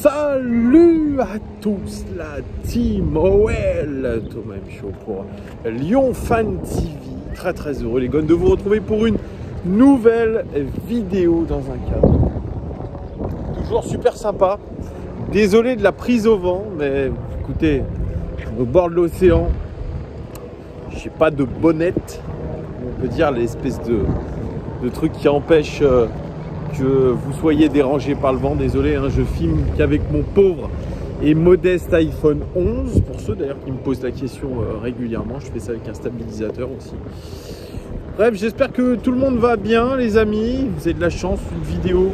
Salut à tous la team OL, Thomas M. Chaud pour Lyon Fan TV. Très heureux les gars de vous retrouver pour une nouvelle vidéo dans un cadre toujours super sympa. Désolé de la prise au vent, mais écoutez, au bord de l'océan, j'ai pas de bonnette, on peut dire l'espèce de truc qui empêche que vous soyez dérangé par le vent. Désolé, hein, je filme qu'avec mon pauvre et modeste iPhone 11. Pour ceux d'ailleurs qui me posent la question régulièrement, je fais ça avec un stabilisateur aussi. Bref, j'espère que tout le monde va bien les amis. Vous avez de la chance, une vidéo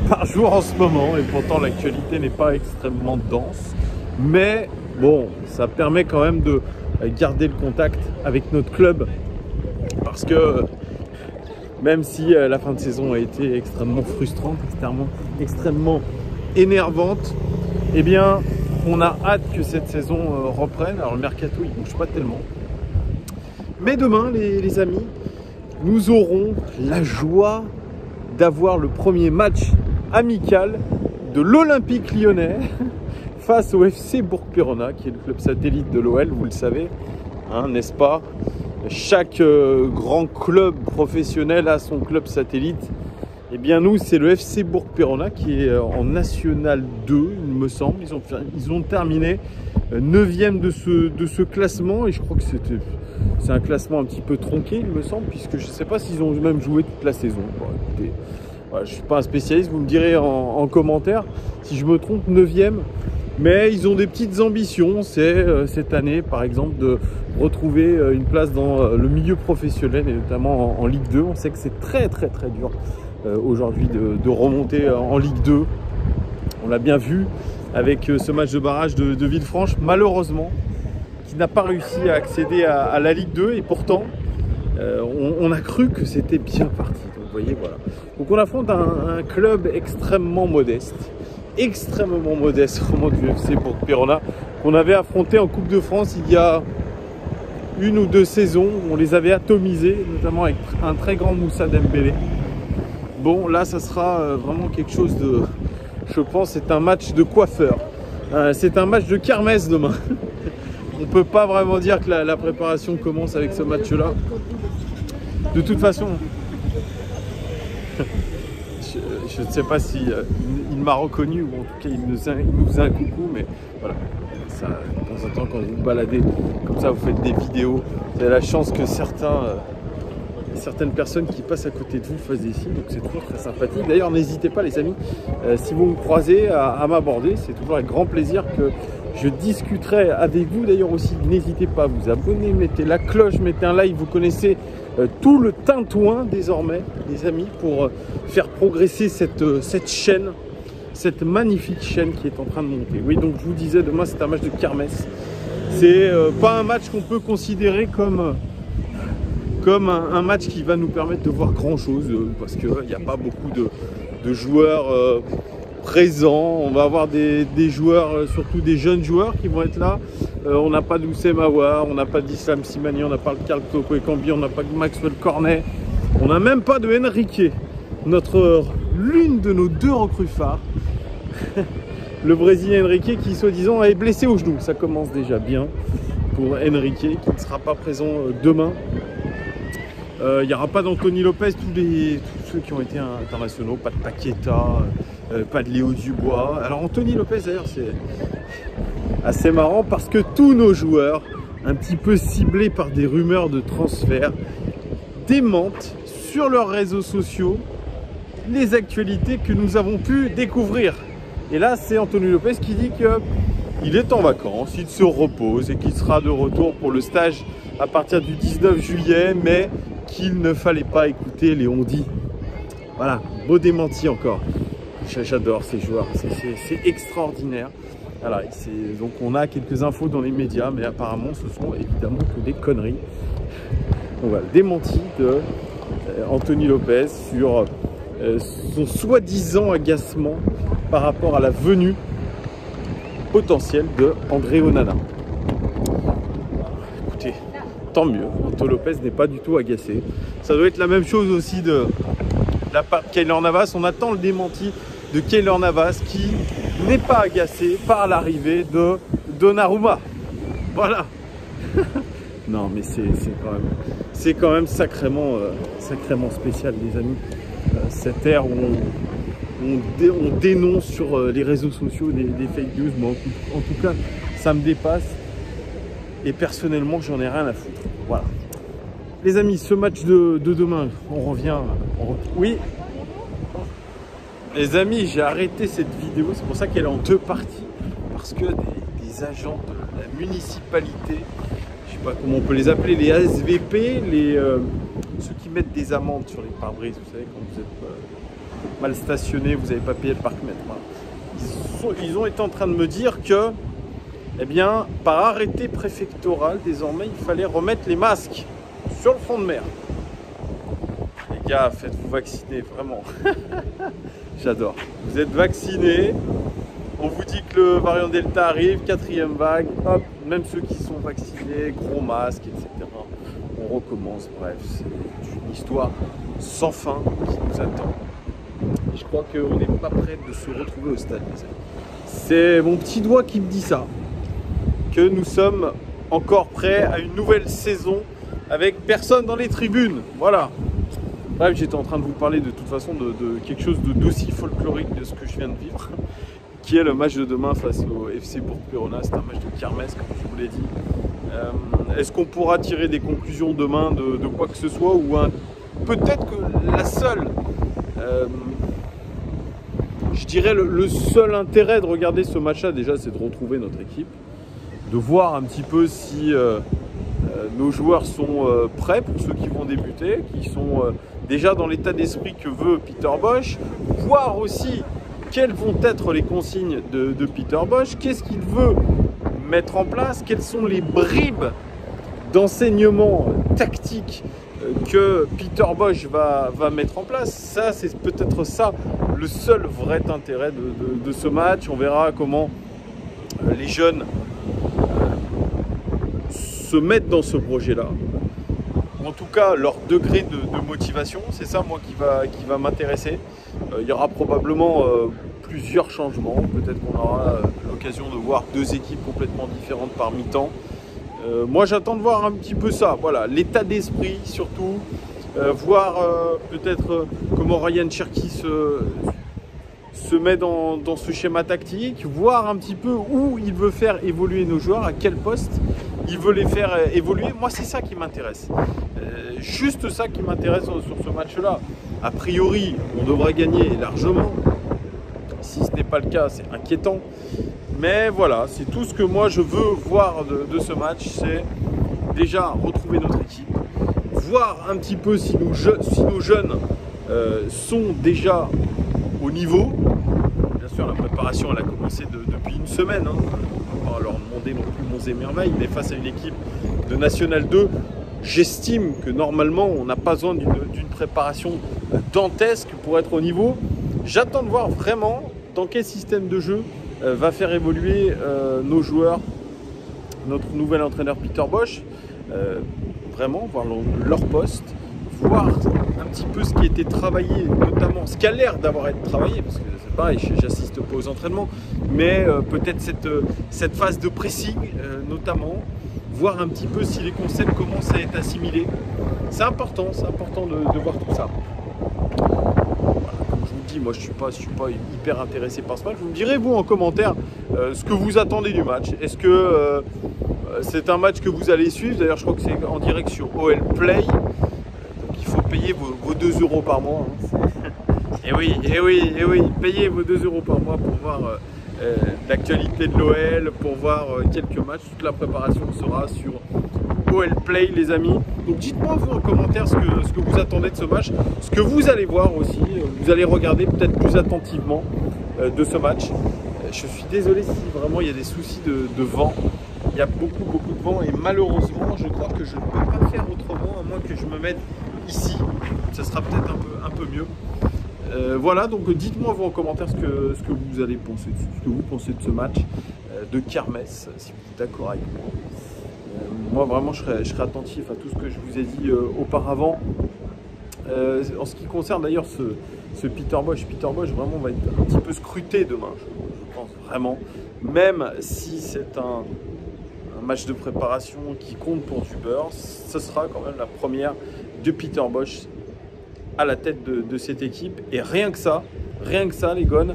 par jour en ce moment, et pourtant l'actualité n'est pas extrêmement dense. Mais bon, ça permet quand même de garder le contact avec notre club. Parce que même si la fin de saison a été extrêmement frustrante, extrêmement énervante, eh bien, on a hâte que cette saison reprenne. Alors le mercato, il ne bouge pas tellement. Mais demain, les amis, nous aurons la joie d'avoir le premier match amical de l'Olympique Lyonnais face au FC Bourg-Péronat, qui est le club satellite de l'OL, vous le savez, hein, n'est-ce pas? Chaque grand club professionnel a son club satellite. Et bien nous, c'est le FC Bourg-Péronat qui est en National 2, il me semble. Ils ont terminé 9e de ce classement. Et je crois que c'est un classement un petit peu tronqué, il me semble, puisque je ne sais pas s'ils ont même joué toute la saison. Bon, écoutez, voilà, je ne suis pas un spécialiste, vous me direz en commentaire si je me trompe. 9e. Mais ils ont des petites ambitions, c'est cette année par exemple de retrouver une place dans le milieu professionnel et notamment en Ligue 2. On sait que c'est très dur aujourd'hui de remonter en Ligue 2. On l'a bien vu avec ce match de barrage de Villefranche, malheureusement, qui n'a pas réussi à accéder à la Ligue 2 et pourtant on a cru que c'était bien parti. Donc vous voyez, voilà. Donc on affronte un club extrêmement modeste vraiment du FC Bourg-Péronat, qu'on avait affronté en Coupe de France il y a 1 ou 2 saisons. On les avait atomisés, notamment avec un très grand Moussa Dembélé. Bon, là ça sera vraiment quelque chose de, je pense, c'est un match de coiffeur, c'est un match de kermesse demain. On peut pas vraiment dire que la préparation commence avec ce match là. De toute façon, je ne sais pas si il m'a reconnu, ou en tout cas il nous faisait un coucou, mais voilà, ça, de temps en temps quand vous vous baladez comme ça, vous faites des vidéos, vous avez la chance que certaines personnes qui passent à côté de vous fassent des signes, donc c'est toujours très sympathique. D'ailleurs n'hésitez pas les amis, si vous me croisez, à m'aborder, c'est toujours avec grand plaisir que je discuterai avec vous. D'ailleurs aussi, n'hésitez pas à vous abonner, mettez la cloche, mettez un like, vous connaissez tout le tintouin désormais, les amis, pour faire progresser cette chaîne, cette magnifique chaîne qui est en train de monter. Oui, donc je vous disais, demain c'est un match de kermesse. C'est pas un match qu'on peut considérer comme un match qui va nous permettre de voir grand chose, parce qu'il n'y a pas beaucoup de joueurs présents. On va avoir des joueurs, surtout des jeunes joueurs qui vont être là. On n'a pas d'Oussem Aouar, on n'a pas d'Islam Simani, on n'a pas de Karl Toko Ekambi, on n'a pas de Maxwell Cornet, on n'a même pas de Henrique, l'une de nos 2 recrues phares. Le Brésilien Henrique qui soi-disant est blessé au genou. Ça commence déjà bien pour Henrique qui ne sera pas présent demain. Il n'y aura pas d'Anthony Lopez, tous ceux qui ont été internationaux, pas de Paqueta, pas de Léo Dubois. Alors Anthony Lopez d'ailleurs c'est assez marrant parce que tous nos joueurs, un petit peu ciblés par des rumeurs de transfert, démentent sur leurs réseaux sociaux les actualités que nous avons pu découvrir. Et là c'est Anthony Lopez qui dit qu'il est en vacances, il se repose et qu'il sera de retour pour le stage à partir du 19 juillet, mais qu'il ne fallait pas écouter les on-dit. Voilà, beau démenti encore. J'adore ces joueurs, c'est extraordinaire. Voilà, donc on a quelques infos dans les médias, mais apparemment ce sont évidemment que des conneries. Donc voilà, démenti de Anthony Lopez sur son soi-disant agacement par rapport à la venue potentielle de André Onana. Écoutez, tant mieux, Anthony Lopez n'est pas du tout agacé. Ça doit être la même chose aussi de la part de Keylor Navas. On attend le démenti de Keylor Navas qui n'est pas agacé par l'arrivée de Donnarumma. Voilà. Non mais c'est quand même sacrément spécial les amis. Cette ère où on dénonce sur les réseaux sociaux des fake news. Moi en tout cas ça me dépasse et personnellement j'en ai rien à foutre. Voilà. Les amis, ce match de demain, on revient. Oui. Les amis, j'ai arrêté cette vidéo, c'est pour ça qu'elle est en 2 parties. Parce que des agents de la municipalité, je sais pas comment on peut les appeler, les ASVP, ceux qui mettent des amendes sur les pare-brises, vous savez, quand vous êtes mal stationné, vous n'avez pas payé le parc-mètre. Voilà. Ils ont été en train de me dire que, eh bien, par arrêté préfectoral, désormais, il fallait remettre les masques sur le front de mer. Les gars, faites-vous vacciner, vraiment. J'adore. Vous êtes vaccinés, on vous dit que le variant Delta arrive, 4e vague, hop, même ceux qui sont vaccinés, gros masques, etc. On recommence, bref, c'est une histoire sans fin qui nous attend. Et je crois qu'on n'est pas prêt de se retrouver au stade, les amis. C'est mon petit doigt qui me dit ça, que nous sommes encore prêts à une nouvelle saison avec personne dans les tribunes, voilà. Bref, j'étais en train de vous parler de toute façon de quelque chose d'aussi folklorique de ce que je viens de vivre, qui est le match de demain face au FC Bourg-Péronne. C'est un match de kermesse, comme je vous l'ai dit. Est-ce qu'on pourra tirer des conclusions demain de quoi que ce soit, ou peut-être que la seule, je dirais le seul intérêt de regarder ce match-là, déjà, c'est de retrouver notre équipe, de voir un petit peu si nos joueurs sont prêts pour ceux qui vont débuter, qui sont déjà dans l'état d'esprit que veut Peter Bosz, voir aussi quelles vont être les consignes de Peter Bosz, qu'est-ce qu'il veut mettre en place, quelles sont les bribes d'enseignement tactique que Peter Bosz va mettre en place. Ça, c'est peut-être ça le seul vrai intérêt de ce match. On verra comment les jeunes se mettre dans ce projet-là. En tout cas, leur degré de motivation, c'est ça moi qui va m'intéresser. Il y aura probablement plusieurs changements. Peut-être qu'on aura l'occasion de voir 2 équipes complètement différentes par mi-temps. Moi, j'attends de voir un petit peu ça. Voilà, l'état d'esprit surtout. Voir peut-être comment Ryan Cherki se met dans ce schéma tactique. Voir un petit peu où il veut faire évoluer nos joueurs, à quel poste il veut les faire évoluer. Moi, c'est ça qui m'intéresse. Juste ça qui m'intéresse sur ce match-là. A priori, on devrait gagner largement. Si ce n'est pas le cas, c'est inquiétant. Mais voilà, c'est tout ce que moi je veux voir de ce match. C'est déjà retrouver notre équipe. Voir un petit peu si nos jeunes sont déjà au niveau. Bien sûr, la préparation, elle a commencé depuis une semaine. Hein. On va leur demander non plus monts et merveilles, mais face à une équipe de National 2, j'estime que normalement, on n'a pas besoin d'une préparation dantesque pour être au niveau. J'attends de voir vraiment dans quel système de jeu va faire évoluer nos joueurs, notre nouvel entraîneur Peter Bosz. Vraiment, voir leur poste, voir un petit peu ce qui a été travaillé, notamment ce qui a l'air d'avoir été travaillé, parce que c'est pareil, j'assiste pas aux entraînements, mais peut-être cette phase de pressing notamment, voir un petit peu si les concepts commencent à être assimilés. C'est important de voir tout ça. Voilà, comme je vous le dis, moi je suis pas hyper intéressé par ce match. Vous me direz vous en commentaire ce que vous attendez du match. Est-ce que c'est un match que vous allez suivre? D'ailleurs, je crois que c'est en direct sur OL Play. Donc il faut payer vos 2 € par mois. Hein. Et oui, payez vos 2 € par mois pour voir l'actualité de l'OL, pour voir quelques matchs. Toute la préparation sera sur OL Play, les amis. Donc dites-moi vous en commentaire ce que vous attendez de ce match, ce que vous allez voir aussi. Vous allez regarder peut-être plus attentivement de ce match. Je suis désolé si vraiment il y a des soucis de vent. Il y a beaucoup de vent et malheureusement je crois que je ne peux pas faire autrement à moins que je me mette ici. Ça sera peut-être un peu mieux. Voilà, donc dites-moi vous en commentaire ce que vous allez penser, ce que vous pensez de ce match de kermesse, si vous êtes d'accord avec moi. Moi vraiment je serai attentif à tout ce que je vous ai dit auparavant. En ce qui concerne d'ailleurs ce Peter Bosz. Peter Bosz vraiment va être un petit peu scruté demain, je pense vraiment. Même si c'est un match de préparation qui compte pour du beurre, ce sera quand même la première de Peter Bosz à la tête de cette équipe. Et rien que ça les Gones,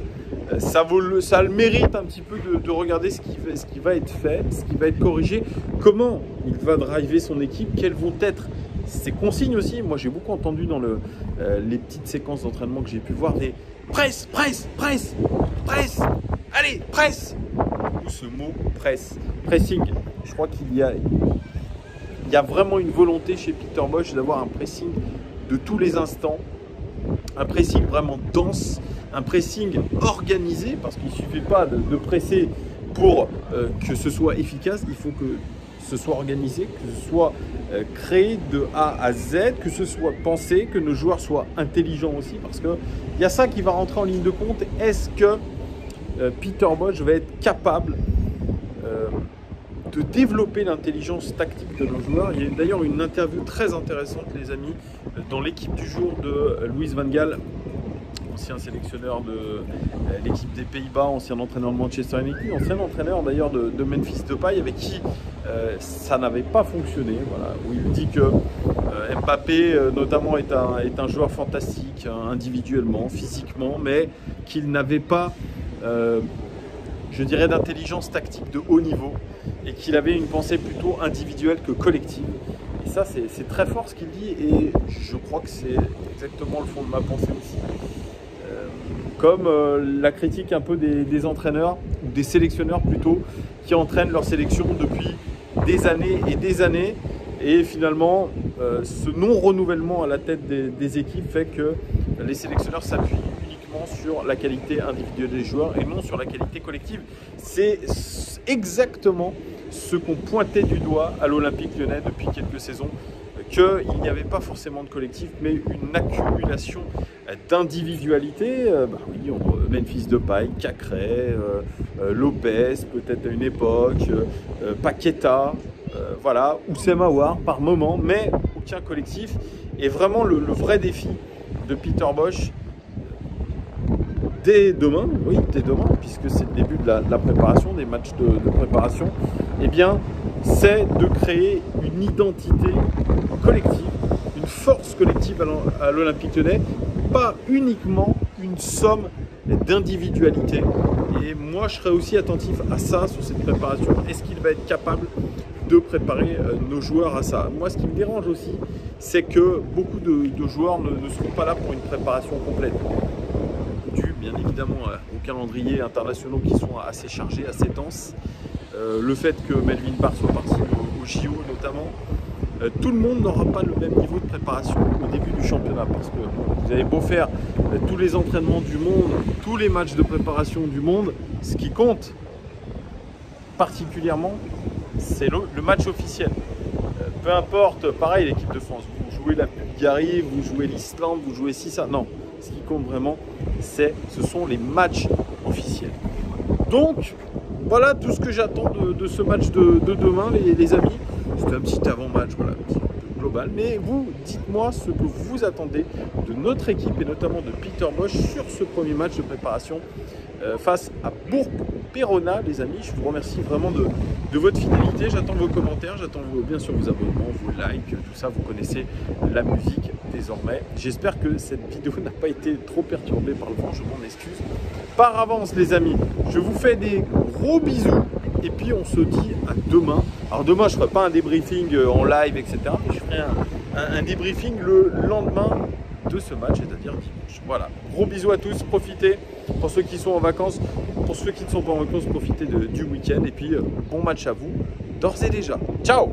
ça a le mérite un petit peu de regarder ce qui va être fait, ce qui va être corrigé, comment il va driver son équipe, quelles vont être ses consignes aussi. Moi j'ai beaucoup entendu dans les petites séquences d'entraînement que j'ai pu voir des presse, allez, presse, ou ce mot pressing. Je crois qu'il y a vraiment une volonté chez Peter Bosz d'avoir un pressing de tous les instants, un pressing vraiment dense, un pressing organisé, parce qu'il ne suffit pas de presser pour que ce soit efficace, il faut que ce soit organisé, que ce soit créé de A à Z, que ce soit pensé, que nos joueurs soient intelligents aussi, parce qu'il y a ça qui va rentrer en ligne de compte. Est-ce que Peter Bosz va être capable de développer l'intelligence tactique de nos joueurs? Il y a d'ailleurs une interview très intéressante, les amis, dans l'équipe du jour de Louis van Gaal, ancien sélectionneur de l'équipe des Pays-Bas, ancien entraîneur de Manchester United, ancien entraîneur d'ailleurs de Memphis Depay, avec qui ça n'avait pas fonctionné. Voilà, où il dit que Mbappé notamment est un joueur fantastique individuellement, physiquement, mais qu'il n'avait pas, je dirais, d'intelligence tactique de haut niveau, et qu'il avait une pensée plutôt individuelle que collective. Et ça, c'est très fort ce qu'il dit, et je crois que c'est exactement le fond de ma pensée aussi. Comme la critique un peu des entraîneurs, ou des sélectionneurs plutôt, qui entraînent leur sélection depuis des années, et finalement, ce non-renouvellement à la tête des équipes fait que les sélectionneurs s'appuient uniquement sur la qualité individuelle des joueurs et non sur la qualité collective. C'est exactement ce qu'on pointait du doigt à l'Olympique Lyonnais depuis quelques saisons, qu'il n'y avait pas forcément de collectif, mais une accumulation d'individualité. Oui, Memphis Depay, Cacré, Lopez, peut-être à une époque, Paqueta, voilà, Oussem Aouar par moment, mais aucun collectif. Et vraiment le vrai défi de Peter Bosz, dès demain, puisque c'est le début de la préparation, des matchs de préparation, eh bien, c'est de créer une identité collective, une force collective à l'Olympique Lyonnais, pas uniquement une somme d'individualité. Et moi, je serai aussi attentif à ça sur cette préparation. Est-ce qu'il va être capable de préparer nos joueurs à ça? Moi, ce qui me dérange aussi, c'est que beaucoup de joueurs ne seront pas là pour une préparation complète, dû bien évidemment aux calendriers internationaux qui sont assez chargés, assez denses. Le fait que Melvin Barr soit parti au JO notamment, tout le monde n'aura pas le même niveau de préparation au début du championnat, parce que vous avez beau faire tous les entraînements du monde, tous les matchs de préparation du monde, ce qui compte particulièrement, c'est le match officiel. Peu importe, pareil, l'équipe de France, vous jouez la Bulgarie, vous jouez l'Islande, vous jouez ci, ça, non. Ce qui compte vraiment, ce sont les matchs officiels. Donc, voilà tout ce que j'attends de ce match de demain, les amis. C'était un petit avant-match, voilà, un petit peu global. Mais vous, dites-moi ce que vous attendez de notre équipe et notamment de Peter Bosz sur ce premier match de préparation face à Bourg-Péronat, les amis. Je vous remercie vraiment de votre fidélité. J'attends vos commentaires, j'attends bien sûr vos abonnements, vos likes, tout ça. Vous connaissez la musique désormais. J'espère que cette vidéo n'a pas été trop perturbée par le vent, je m'en excuse. Par avance, les amis, je vous fais des gros bisous. Et puis on se dit à demain. Alors demain je ne ferai pas un débriefing en live, etc. Mais je ferai un débriefing le lendemain de ce match, c'est-à-dire dimanche. Voilà, gros bisous à tous, profitez pour ceux qui sont en vacances, pour ceux qui ne sont pas en vacances, profitez du week-end. Et puis bon match à vous, d'ores et déjà. Ciao!